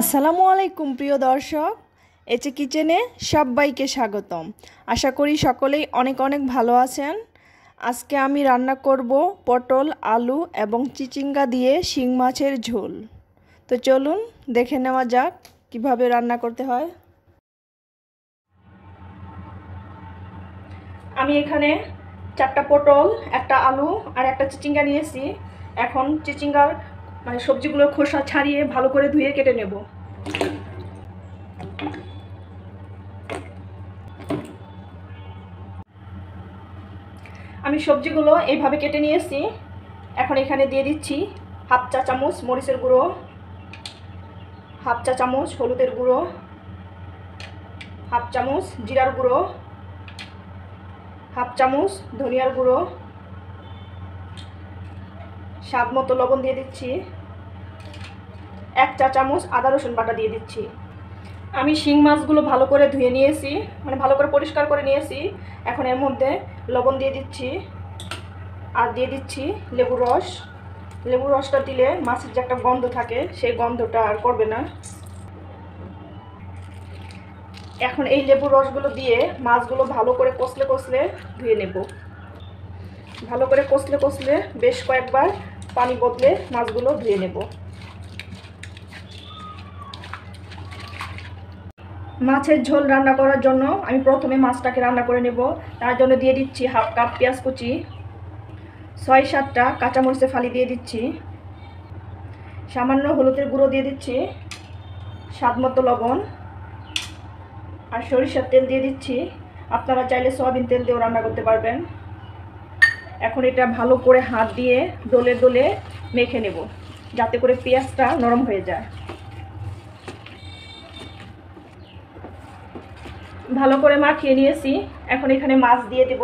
আসসালামু আলাইকুম প্রিয় দর্শক, এচে কিচেনে সবাইকে স্বাগতম। আশা করি সকলেই অনেক অনেক ভালো আছেন। আজকে আমি রান্না করব পটল, আলু এবং চিচিঙ্গা দিয়ে শিং মাছের ঝোল। তো চলুন দেখে নেওয়া যাক কিভাবে রান্না করতে হয়। আমি এখানে 4টা পটল, একটা আলু আর একটা চিচিঙ্গা নিয়েছি। এখন চিচিঙ্গার সবজিগুলোর খোসা ছাড়িয়ে ভালো করে ধুয়ে কেটে নেব। আমি সবজিগুলো এইভাবে কেটে নিয়েছি। এখন এখানে দিয়ে দিচ্ছি হাফ চা চামচ মরিচের গুঁড়ো, হাফ চা চামচ হলুদের গুঁড়ো, হাফ চামচ জিরার গুঁড়ো, হাফ চামচ ধনিয়ার গুঁড়ো, স্বাদ মতো লবণ দিয়ে দিচ্ছি, 1 চা চামচ আদা রসুন বাটা দিয়ে দিচ্ছি। আমি শিং মাছগুলো ভালো করে ধুয়ে নিয়েছি, ভালো করে পরিষ্কার করে নিয়েছি। এখন এর মধ্যে লবণ দিয়ে দিচ্ছি আর দিয়ে দিচ্ছি লেবুর রস। লেবুর রসটা দিলে মাছের যে একটা গন্ধ থাকে সেই গন্ধটা আর করবে না। এখন এই লেবুর রসগুলো দিয়ে মাছগুলো ভালো করে কষলে কষলে ধুয়ে নেব। ভালো করে কষলে কষলে বেশ কয়েকবার পানি বদলে মাছগুলো ধুয়ে নেব। মাছের ঝোল রান্না করার জন্য আমি প্রথমে মাছটাকে রান্না করে নেব। তার জন্য দিয়ে দিচ্ছি হাফ কাপ পেঁয়াজ কুচি, 6-7টা কাঁচামরিচের ফালি দিয়ে দিচ্ছি, সামান্য হলুদের গুঁড়ো দিয়ে দিচ্ছি, স্বাদ মতো লবণ আর সরিষার তেল দিয়ে দিচ্ছি। আপনারা চাইলে সয়াবিন তেল দিয়েও রান্না করতে পারবেন। এখন এটা ভালো করে হাত দিয়ে ডলে ডলে মেখে নেব যাতে করে পেঁয়াজটা নরম হয়ে যায়। ভালো করে মাখিয়ে নিয়েছি। এখন এখানে মাছ দিয়ে দেব।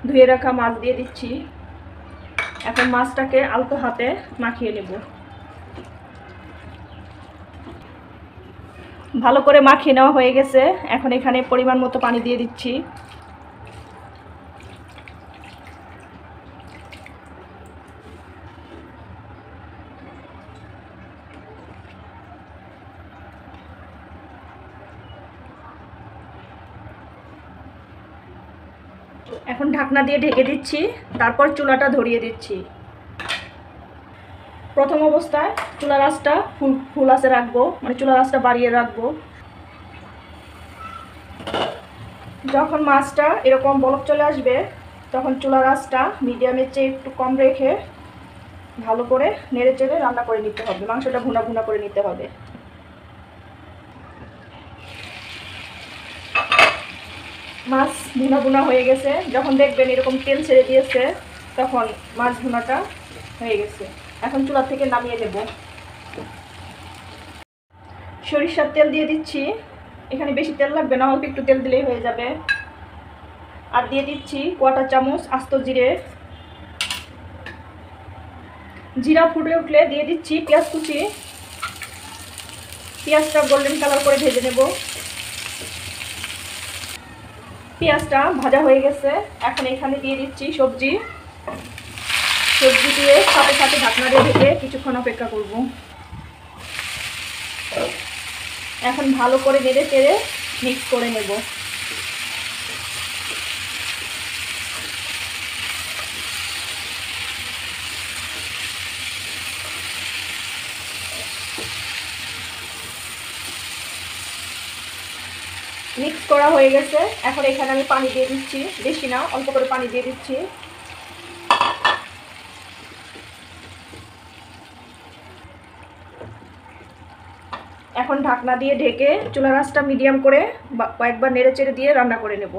ধুয়ে রাখা মাছ দিয়ে দিচ্ছি। এখন মাছটাকে আলতো হাতে মাখিয়ে নেব। ভালো করে মাখিয়ে নেওয়া হয়ে গেছে। এখন এখানে পরিমাণ মতো পানি দিয়ে দিচ্ছি। এখন ঢাকনা দিয়ে ঢেকে দিচ্ছি, তারপর চুলাটা ধরিয়ে দিচ্ছি। প্রথম অবস্থায় চুলার আঁচটা ফুল আঁচে রাখবো, চুলার আঁচটা বাড়িয়ে রাখবো। যখন মাছটা এরকম বলক চলে আসবে তখন চুলার আঁচটা মিডিয়ামের চেয়ে একটু কম রেখে ভালো করে নেড়ে চেড়ে রান্না করে নিতে হবে। মাংসটা ভুনা ভুনা করে নিতে হবে। মাছ ভুনা ভুনা হয়ে গেছে। যখন দেখবেন এরকম তেল ছেড়ে দিয়েছে তখন মাছ ভুনাটা হয়ে গেছে। এখন চুলা থেকে নামিয়ে নেব। সরিষার তেল দিয়ে দিচ্ছি। এখানে বেশি তেল লাগবে না, অল্প একটু তেল দিলেই হয়ে যাবে। আর দিয়ে দিচ্ছি 1/4 চামচ আস্ত জিরে। জিরা ফুটে উঠলে দিয়ে দিচ্ছি পেঁয়াজ কুচি। পেঁয়াজটা গোল্ডেন কালার করে ভেজে নেব। পেঁয়াজটা ভাজা হয়ে গেছে। এখন এখানে দিয়ে দিচ্ছি সবজি দিয়ে সাথে সাথে ঢাকনা দিয়ে ঢেকে কিছুক্ষণ অপেক্ষা করব। এখন ভালো করে নেড়ে চেড়ে মিক্স করে নেব। মিক্স করা হয়ে গেছে। এখন এখানে আমি পানি দিয়ে দিচ্ছি, বেশি না, অল্প করে পানি দিয়ে দিচ্ছি। এখন ঢাকনা দিয়ে ঢেকে চুলার আঁচটা মিডিয়াম করে কয়েকবার নেড়ে চেড়ে দিয়ে রান্না করে নেব।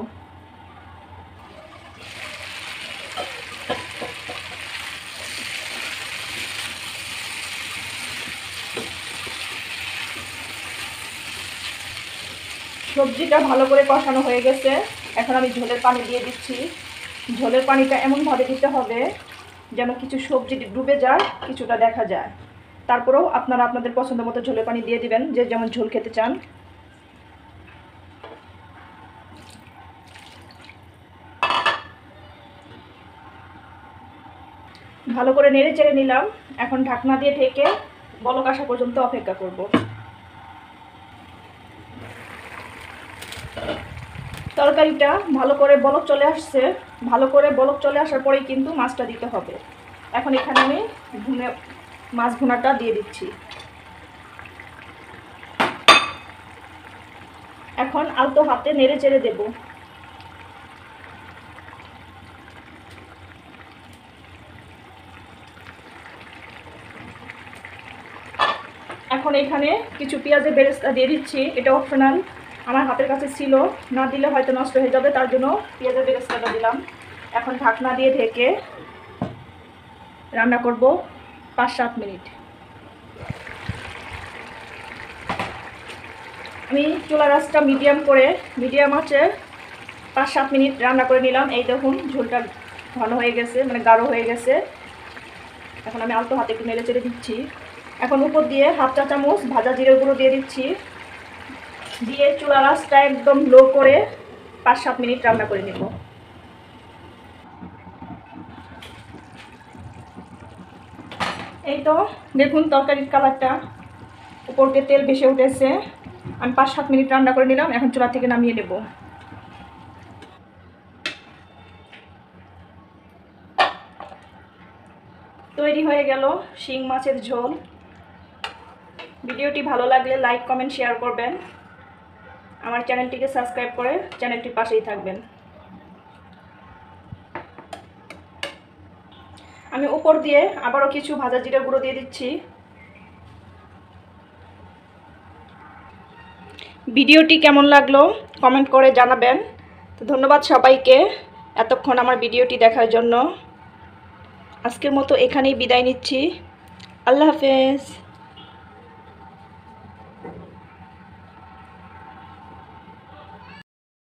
সবজিটা ভালো করে কষানো হয়ে গেছে। এখন আমি ঝোলের পানি দিয়ে দিচ্ছি। ঝোলের পানিটা এমনভাবে দিতে হবে যেন কিছু সবজি ডুবে যায়, কিছুটা দেখা যায়। তারপরেও আপনারা আপনাদের পছন্দ মতো ঝোলের পানি দিয়ে দিবেন, যে যেমন ঝোল খেতে চান। ভালো করে নেড়ে চেড়ে নিলাম। এখন ঢাকনা দিয়ে ঢেকে বলক আসা পর্যন্ত অপেক্ষা করব। তরকারিটা ভালো করে বলক চলে আসছে, ভালো করে বলক চলে আসার পরেই কিন্তু মাছটা দিতে হবে। এখন এখানে আমি মাছ ভুনাটা দিয়ে দিচ্ছি। এখন আলতো হাতে নেড়ে চেড়ে দেব। এখন এখানে কিছু পেঁয়াজের বেরেস্তা দিয়ে দিচ্ছি, এটা অপশনাল, আমার হাতের কাছে ছিল, না দিলে হয়তো নষ্ট হয়ে যাবে, তার জন্য পেঁয়াজের বেরেস্তাটা দিলাম। এখন ঢাকনা দিয়ে ঢেকে রান্না করব 5-7 মিনিট। আমি চুলার আঁচটা মিডিয়াম আঁচে 5-7 মিনিট রান্না করে নিলাম। এই দেখুন ঝোলটা ঘন হয়ে গেছে, মানে গাঢ় হয়ে গেছে। এখন আমি আলতো হাতে একটু নেড়ে চেড়ে দিচ্ছি। এখন উপর দিয়ে 1/2 চা চামচ ভাজা জিরে গুঁড়ো দিয়ে দিচ্ছি, দিয়ে চুলার আঁচটা একদম লো করে 5-7 মিনিট রান্না করে নেব। এই তো দেখুন তরকারির কালারটা, উপর দিয়ে তেল ভেসে উঠেছে। আমি 5-7 মিনিট রান্না করে নিলাম, এখন চুলা থেকে নামিয়ে নেব। তৈরি হয়ে গেল শিং মাছের ঝোল। ভিডিওটি ভালো লাগলে লাইক, কমেন্ট, শেয়ার করবেন। আমার চ্যানেলটিকে সাবস্ক্রাইব করে চ্যানেলটির পাশেই থাকবেন। আমি উপর দিয়ে আবারও কিছু ভাজা জিরা গুঁড়ো দিয়ে দিচ্ছি। ভিডিওটি কেমন লাগলো কমেন্ট করে জানাবেন। তো ধন্যবাদ সবাইকে এতক্ষণ আমার ভিডিওটি দেখার জন্য। আজকের মতো এখানেই বিদায় নিচ্ছি। আল্লাহ হাফেজ।